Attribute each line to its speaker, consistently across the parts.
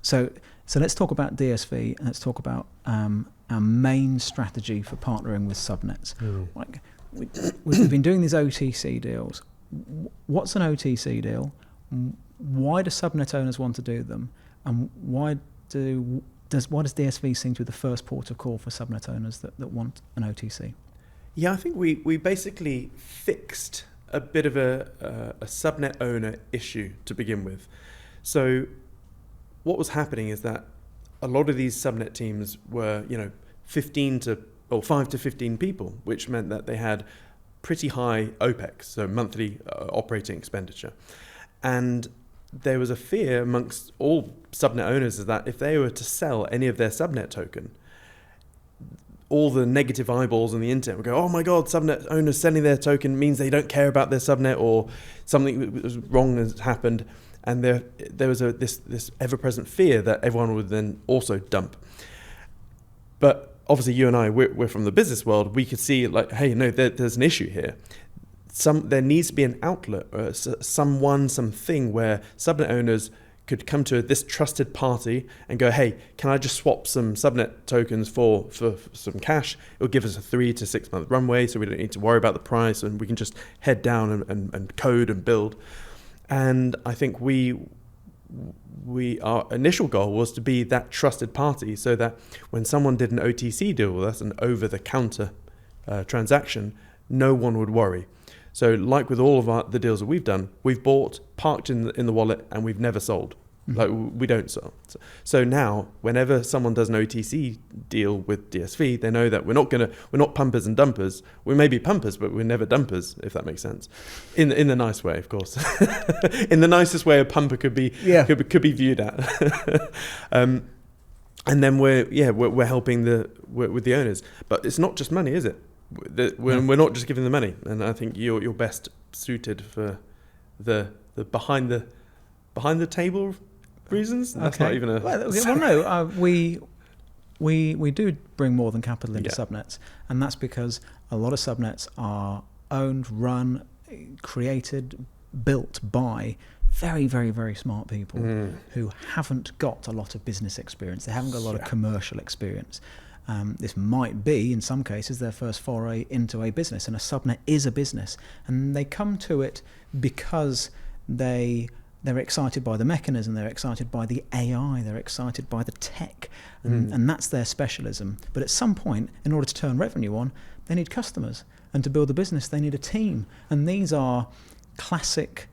Speaker 1: So let's talk about DSV, and let's talk about our main strategy for partnering with subnets. Like we've been doing these OTC deals. What's an OTC deal? Why do subnet owners want to do them? And why does DSV seem to be the first port of call for subnet owners that want an OTC?
Speaker 2: Yeah, I think we basically fixed a bit of a subnet owner issue to begin with. So what was happening is that a lot of these subnet teams were, 5 to 15 people, which meant that they had pretty high OPEX, so monthly operating expenditure. And there was a fear amongst all subnet owners is that if they were to sell any of their subnet token, all the negative eyeballs on the internet would go, oh my God, subnet owners selling their token means they don't care about their subnet, or something wrong has happened. And there was this ever-present fear that everyone would then also dump. But obviously you and I, we're from the business world. We could see like, hey, no, there's an issue here. There needs to be an outlet, or something where subnet owners could come to this trusted party and go, hey, can I just swap some subnet tokens for some cash? It'll give us a 3 to 6 month runway, so we don't need to worry about the price, and we can just head down and code and build. And I think our initial goal was to be that trusted party, so that when someone did an OTC deal with us, an over-the-counter transaction, no one would worry. So like with all of the deals that we've done, we've bought, parked in the wallet, and we've never sold. Mm-hmm. Like we don't sell. So now whenever someone does an OTC deal with DSV, they know that we're not pumpers and dumpers. We may be pumpers, but we're never dumpers, if that makes sense. In the nice way, of course. In the nicest way a pumper could be be viewed at. And then we're helping with the owners. But it's not just money, is it? We're not just giving the money, and I think you're best suited for the behind the table reasons. That's not even a. We do bring more than capital into subnets, and that's because a lot of subnets are owned, run, created, built by very, very, very smart people who haven't got a lot of business experience. They haven't got a lot of commercial experience. This might be, in some cases, their first foray into a business, and a subnet is a business, and they come to it because they're excited by the mechanism, they're excited by the AI, they're excited by the tech, and that's their specialism. But at some point, in order to turn revenue on, they need customers, and to build a business, they need a team, and these are classic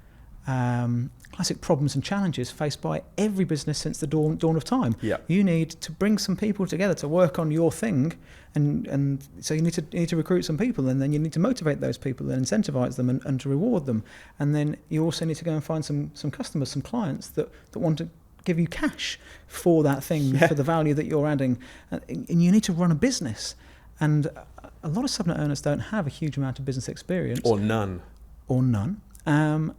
Speaker 2: problems and challenges faced by every business since the dawn of time. Yeah. You need to bring some people together to work on your thing, and so you need to recruit some people, and then you need to motivate those people and incentivize them and to reward them, and then you also need to go and find some customers, some clients that want to give you cash for that thing, for the value that you're adding, and you need to run a business. And a lot of subnet owners don't have a huge amount of business experience, or none.
Speaker 1: And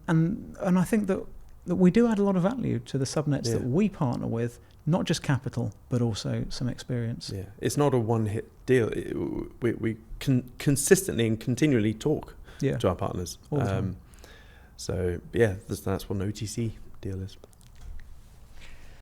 Speaker 1: I think that we do add a lot of value to the subnets that we partner with, not just capital, but also some experience. Yeah, it's not a one-hit deal. We consistently and continually talk to our partners. So that's what an OTC deal is.